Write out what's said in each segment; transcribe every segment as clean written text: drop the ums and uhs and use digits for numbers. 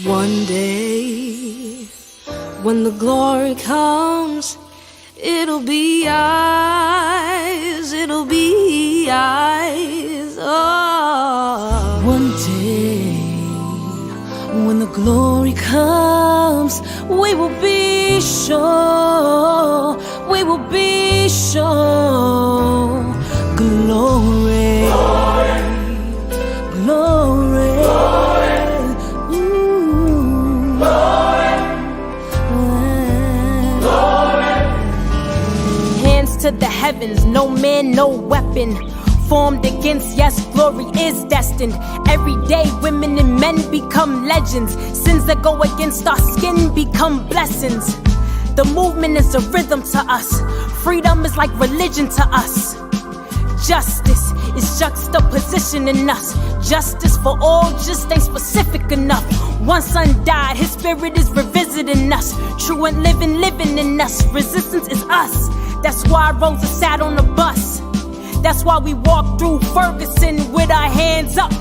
One day, when the glory comes, it'll be eyes, it'll be eyes. Oh. One day, when the glory comes, we will be sure, we will be sure. Glory, glory, glory. To the heavens, no man, no weapon formed against, yes, glory is destined. Every day women and men become legends. Sins that go against our skin become blessings. The movement is a rhythm to us. Freedom is like religion to us. Justice is juxtaposition in us. Justice for all just ain't specific enough. One son died, his spirit is revisiting us. True and living in us. Resistance is us. That's why Rosa sat on the bus. That's why we walk through Ferguson with our hands up.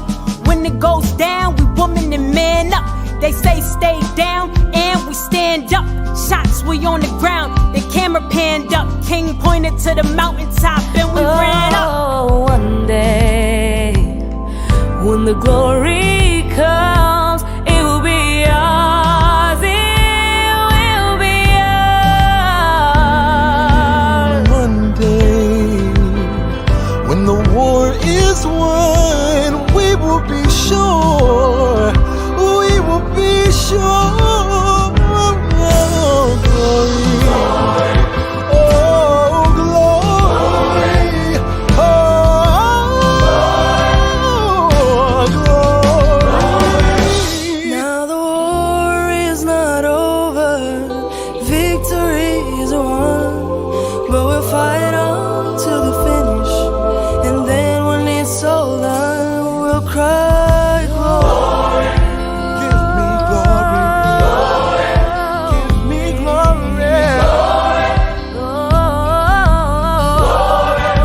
When it goes down, we woman and man up. They say stay down, and we stand up. Shots, we on the ground, the camera panned up. King pointed to the mountaintop, and we ran up. One day, when the glory comes, it will be ours, it will be ours. One day, when the war is won, we will be sure, we will be sure. Oh, glory. Oh, glory. Oh, glory. Now the war is not over, victory is won, but we'll fight on to the finish, and then when it's all done, we'll cry glory. Give me glory. Give me glory. Give me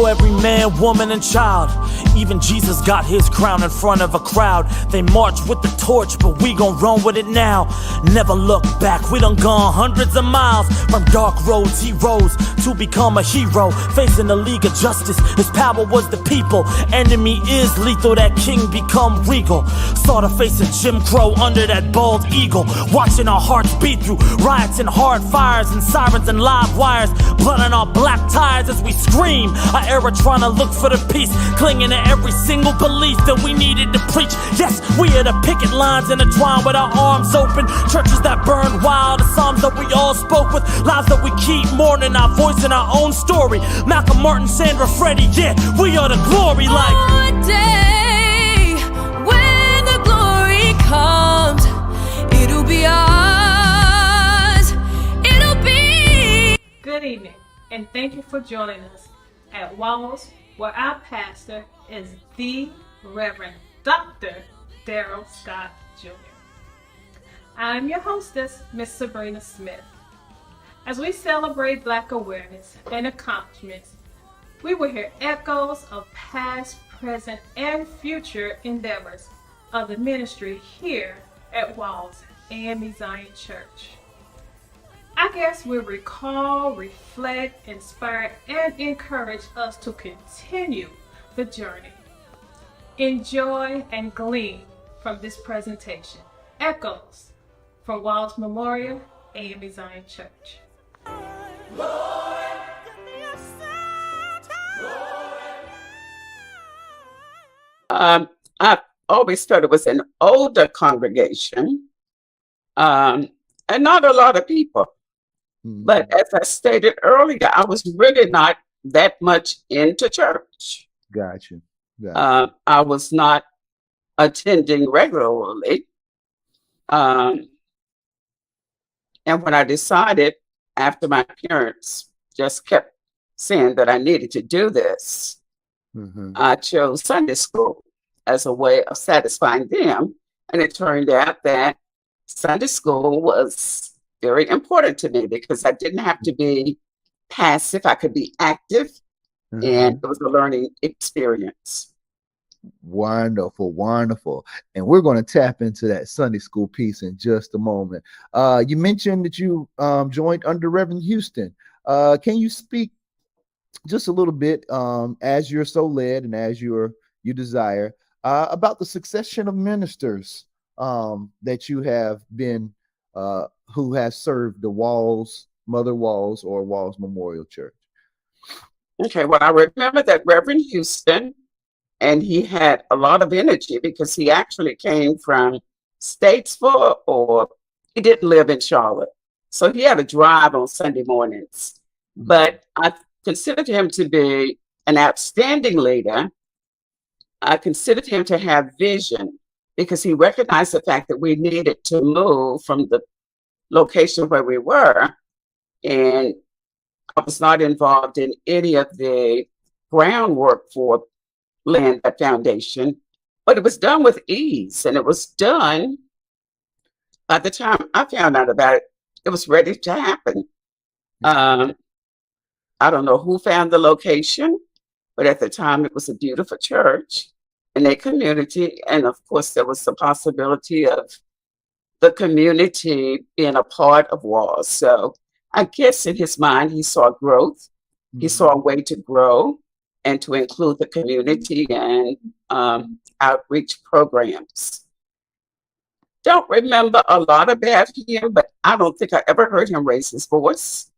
every man, woman, and child. Even Jesus got his crown in front of a crowd. They march with the torch, but we gon' run with it now. Never look back, we done gone hundreds of miles. From dark roads he rose to become a hero. Facing the League of Justice, his power was the people. Enemy is lethal, that king become regal. Saw the face of Jim Crow under that bald eagle. Watching our hearts beat through riots and hard fires and sirens and live wires. Blood on our black tires as we scream. Our era trying to look for the peace, clinging to every single belief that we needed to preach. Yes, we are the picket lines intertwined with our arms open. Churches that burned wild, the psalms that we all spoke with. Lives that we keep mourning, our voice and our own story. Malcolm, Martin, Sandra, Freddie, yeah, we are the glory like. One day, when the glory comes, it'll be ours, it'll be. Good evening, and thank you for joining us at Walls, where our pastor is the Reverend Dr. Dairl Scott Jr. I'm your hostess, Miss Sabrina Smith. As we celebrate Black awareness and accomplishments, we will hear echoes of past, present, and future endeavors of the ministry here at Walls AME Zion Church. I guess we'll recall, reflect, inspire, and encourage us to continue the journey. Enjoy and glean from this presentation. Echoes from Walls Memorial, AME Zion Church. I always thought it was an older congregation, and not a lot of people. But as I stated earlier, I was really not that much into church. Gotcha. I was not attending regularly. And when I decided, after my parents just kept saying that I needed to do this, I chose Sunday school as a way of satisfying them. And it turned out that Sunday school was very important to me because I didn't have to be passive. I could be active, and it was a learning experience. Wonderful, wonderful. And we're going to tap into that Sunday school piece in just a moment. You mentioned that you joined under Reverend Houston. Can you speak just a little bit, as you're so led and as you desire, about the succession of ministers that you have been, who has served the Mother Walls or Walls Memorial Church? Okay, well, I remember that Reverend Houston, and he had a lot of energy because he actually came from Statesville, or he didn't live in Charlotte. So he had a drive on Sunday mornings. But I considered him to be an outstanding leader. I considered him to have vision because he recognized the fact that we needed to move from the location where we were. And I was not involved in any of the groundwork for laying that foundation, but it was done with ease. And it was done by the time I found out about it, it was ready to happen. I don't know who found the location, but at the time it was a beautiful church in a community. And of course, there was the possibility of the community being a part of Walls. So I guess in his mind, he saw growth. He saw a way to grow and to include the community and outreach programs. Don't remember a lot about him, but I don't think I ever heard him raise his voice.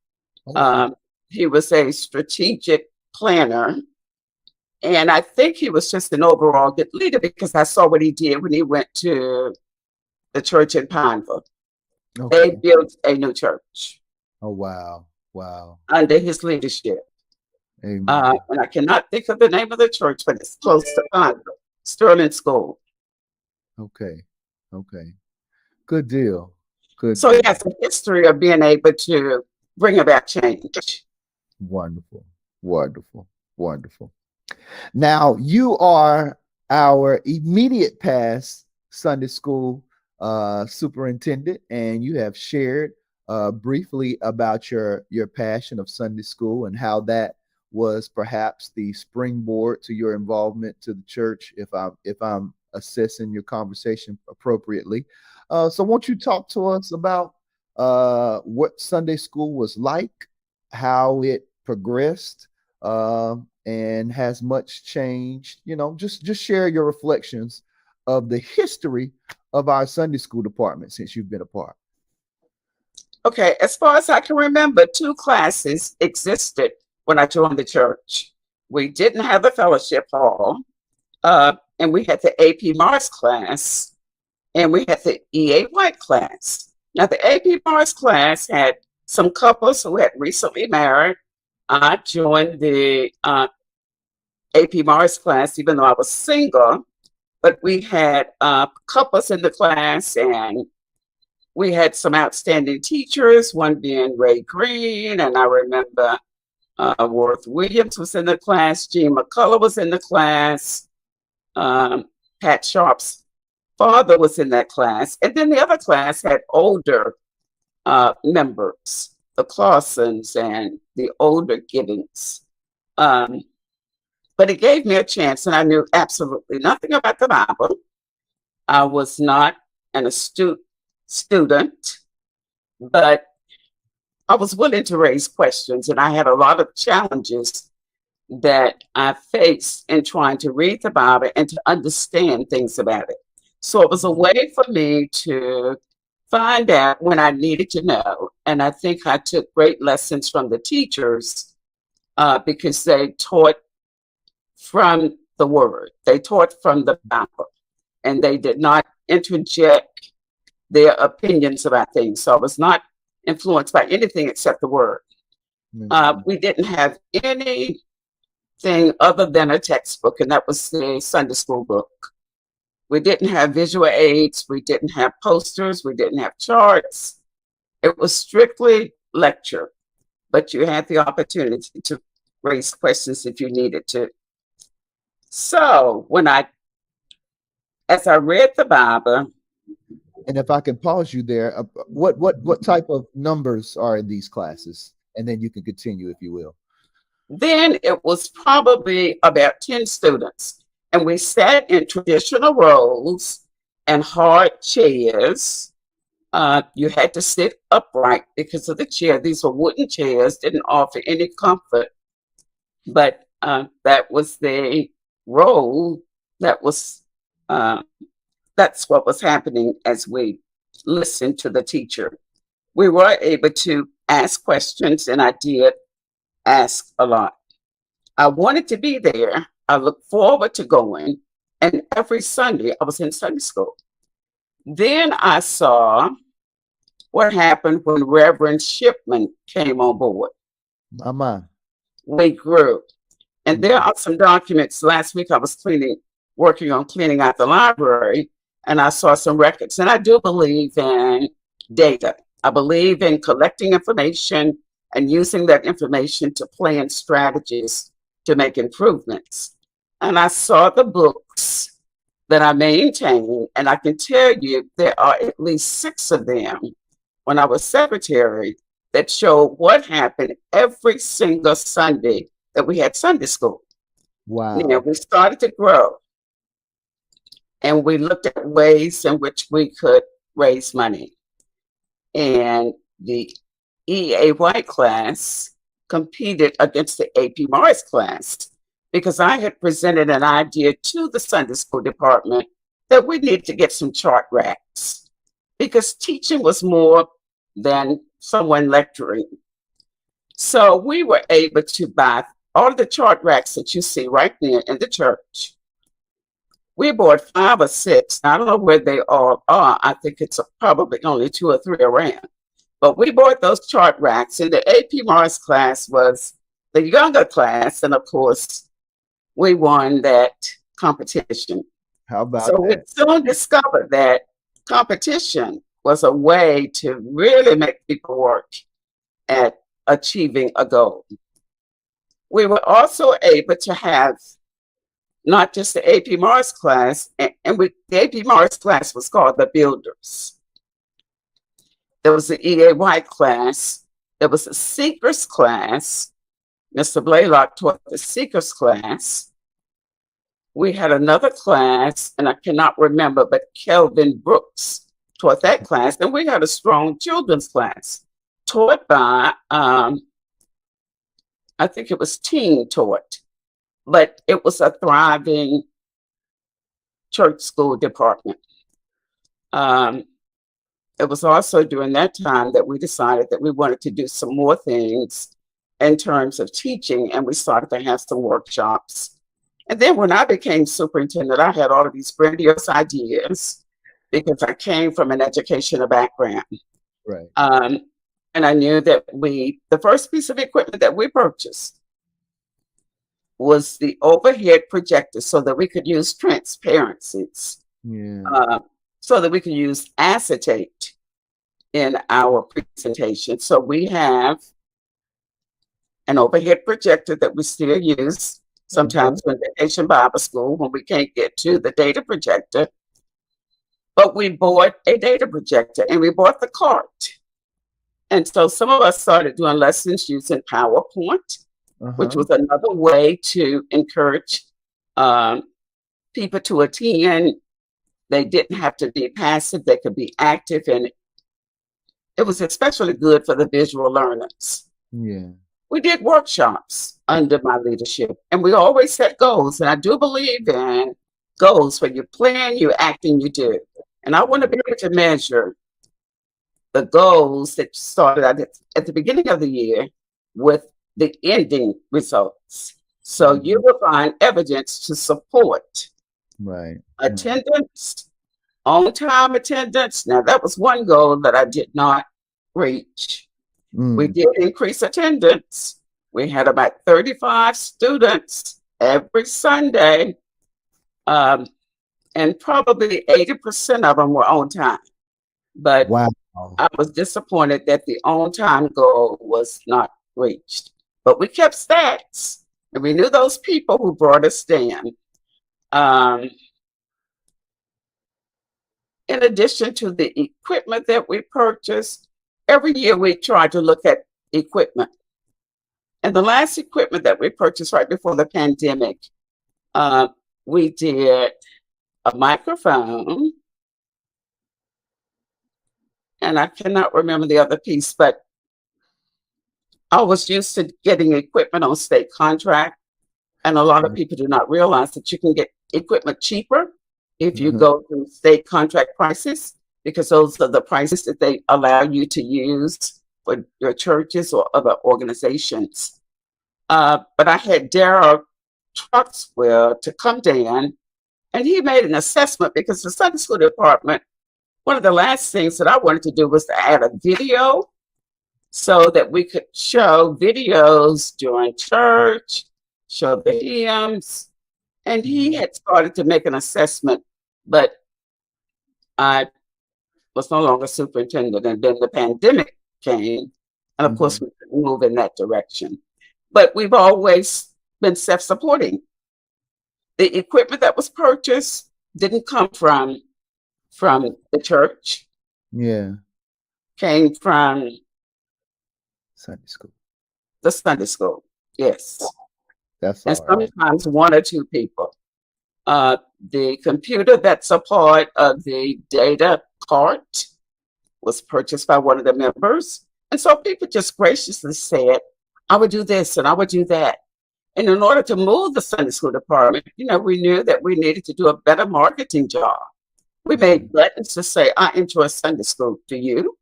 He was a strategic planner. And I think he was just an overall good leader because I saw what he did when he went to the church in Pineville. They built a new church. Oh, wow. Wow. Under his leadership. Amen. And I cannot think of the name of the church, but it's close to Pineville, Sterling School. Okay. Good deal. So he has a history of being able to bring about change. Wonderful. Now, you are our immediate past Sunday school superintendent, and you have shared briefly about your passion of Sunday school and how that was perhaps the springboard to your involvement to the church, if I'm assessing your conversation appropriately. So won't you talk to us about what Sunday school was like, how it progressed, and has much changed? Just share your reflections of the history of our Sunday school department since you've been a part. Okay, as far as I can remember, 2 classes existed when I joined the church. We didn't have the fellowship hall, and we had the AP Mars class, and we had the EA White class. Now, the AP Mars class had some couples who had recently married. I joined the AP Mars class, even though I was single, but we had couples in the class, and we had some outstanding teachers, one being Ray Green, and I remember Worth Williams was in the class, Gene McCullough was in the class, Pat Sharp's father was in that class, and then the other class had older members, the Clausens and the older Giddings. But it gave me a chance, and I knew absolutely nothing about the Bible. I was not an astute student, but I was willing to raise questions, and I had a lot of challenges that I faced in trying to read the Bible and to understand things about it. So it was a way for me to find out when I needed to know. And I think I took great lessons from the teachers because they taught from the Word, they taught from the Bible, and they did not interject their opinions about things. So I was not influenced by anything except the Word. We didn't have anything other than a textbook, and that was the Sunday school book. We didn't have visual aids. We didn't have posters. We didn't have charts. It was strictly lecture, but you had the opportunity to raise questions if you needed to. So as I read the Bible, and if I can pause you there, what type of numbers are in these classes? And then you can continue if you will. then it was probably about 10 students. And we sat in traditional rows and hard chairs. You had to sit upright because of the chair. These were wooden chairs, didn't offer any comfort. But that was the role that was, that's what was happening as we listened to the teacher. We were able to ask questions, and I did ask a lot. I wanted to be there. I looked forward to going. And every Sunday, I was in Sunday school. Then I saw what happened when Reverend Shipman came on board. Mama. We grew. And there are some documents. Last week, I was working on cleaning out the library, and I saw some records. And I do believe in data. I believe in collecting information and using that information to plan strategies to make improvements. And I saw the books that I maintain, and I can tell you there are at least 6 of them when I was secretary that show what happened every single Sunday that we had Sunday school. Wow. You know, we started to grow, and we looked at ways in which we could raise money. And the EA White class competed against the AP Morris class because I had presented an idea to the Sunday school department that we needed to get some chart racks because teaching was more than someone lecturing. So we were able to buy all of the chart racks that you see right there in the church. We bought 5 or 6. I don't know where they all are. I think it's probably only 2 or 3 around. But we bought those chart racks, and the AP Morris class was the younger class. And of course, we won that competition. How about so that? We soon discovered that competition was a way to really make people work at achieving a goal. We were also able to have not just the AP Morris class, and the AP Morris class was called the Builders. There was the EA White class. There was a Seekers class. Mr. Blaylock taught the Seekers class. We had another class, and I cannot remember, but Kelvin Brooks taught that class. And we had a strong children's class taught by, I think it was Teen taught, but it was a thriving church school department. It was also during that time that we decided that we wanted to do some more things in terms of teaching, and we started to have some workshops. And then when I became superintendent, I had all of these grandiose ideas because I came from an educational background. Right. And I knew that the first piece of equipment that we purchased was the overhead projector so that we could use transparencies. Yeah. So that we can use acetate in our presentation. So we have an overhead projector that we still use sometimes in Vacation Bible School when we can't get to the data projector. But we bought a data projector and we bought the cart. And so some of us started doing lessons using PowerPoint, which was another way to encourage people to attend They didn't have to be passive, they could be active, and it was especially good for the visual learners. Yeah. We did workshops under my leadership, and we always set goals. And I do believe in goals where you plan, you act, and you do. And I want to be able to measure the goals that started at the beginning of the year with the ending results. So you will find evidence to support Right. attendance, on time attendance. Now, that was one goal that I did not reach. We did increase attendance. We had about 35 students every Sunday, and probably 80% of them were on time. But Wow. I was disappointed that the on time goal was not reached. But we kept stats, and we knew those people who brought us down. In addition to the equipment that we purchased, every year we try to look at equipment. And the last equipment that we purchased right before the pandemic, we did a microphone, and I cannot remember the other piece, but I was used to getting equipment on state contract, and a lot of people do not realize that you can get equipment cheaper if you go through state contract prices, because those are the prices that they allow you to use for your churches or other organizations. But I had Dairl Truxwell to come down, and he made an assessment because the Sunday school department, one of the last things that I wanted to do was to add a video so that we could show videos during church, show the hymns. And he had started to make an assessment, but I was no longer superintendent. And then the pandemic came, and of course, we couldn't move in that direction. But we've always been self-supporting. The equipment that was purchased didn't come from the church. Yeah. Came from Sunday school. the Sunday school. Yes. That's And all right. sometimes one or two people. The computer that's a part of the data cart was purchased by one of the members. And so people just graciously said, I would do this and I would do that. And in order to move the Sunday school department, we knew that we needed to do a better marketing job. We made buttons to say, I enjoy Sunday school. Do you?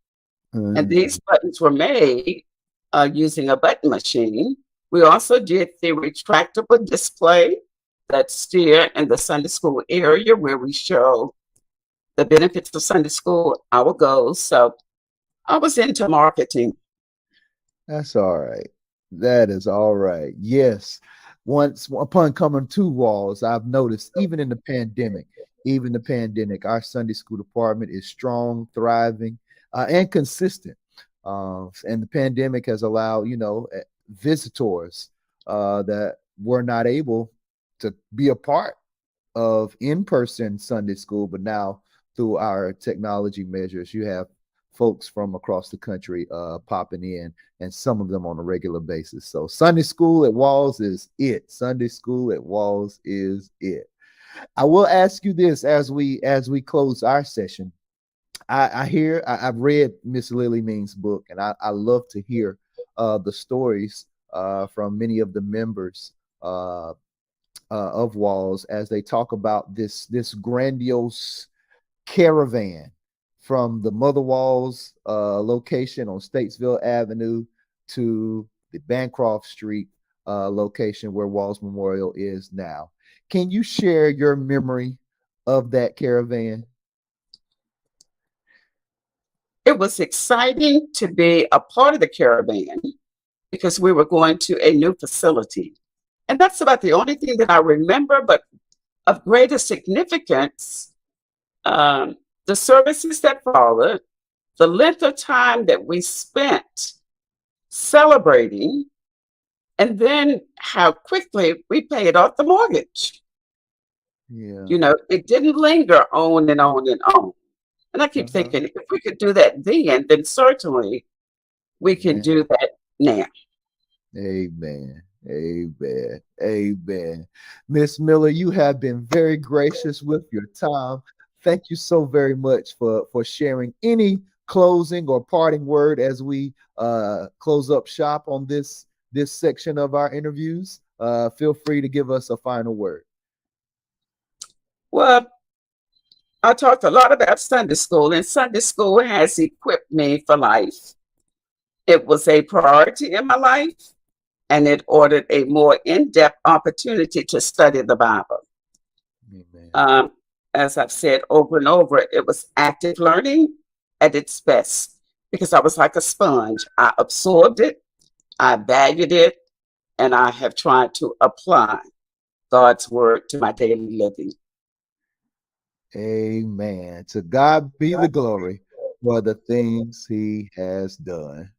And these buttons were made using a button machine. We also did the retractable display that's still in the Sunday school area where we show the benefits of Sunday school, our goals. So I was into marketing. That's all right. That is all right. Yes. Once upon coming to Walls, I've noticed even in the pandemic, our Sunday school department is strong, thriving, and consistent. And the pandemic has allowed, visitors that were not able to be a part of in-person Sunday school, but now through our technology measures, you have folks from across the country popping in, and some of them on a regular basis. So Sunday school at Walls is it. Sunday school at Walls is it. I will ask you this as we close our session. I've read Miss Lily Means' book, and I love to hear the stories from many of the members of Walls as they talk about this grandiose caravan from the Mother Walls location on Statesville Avenue to the Bancroft Street location where Walls Memorial is now. Can you share your memory of that caravan? It was exciting to be a part of the caravan because we were going to a new facility. And that's about the only thing that I remember, but of greater significance, the services that followed, the length of time that we spent celebrating, and then how quickly we paid off the mortgage. Yeah. It didn't linger on and on and on. And I keep thinking, if we could do that then certainly we can do that now. Amen. Amen. Amen. Miss Miller, you have been very gracious with your time. thank you so very much for sharing. Any closing or parting word as we close up shop on this section of our interviews? Feel free to give us a final word. Well, I talked a lot about Sunday school, and Sunday school has equipped me for life. It was a priority in my life, and it ordered a more in-depth opportunity to study the Bible. Amen. As I've said over and over, it was active learning at its best because I was like a sponge. I absorbed it, I valued it, and I have tried to apply God's word to my daily living. Amen. To God be the glory for the things he has done.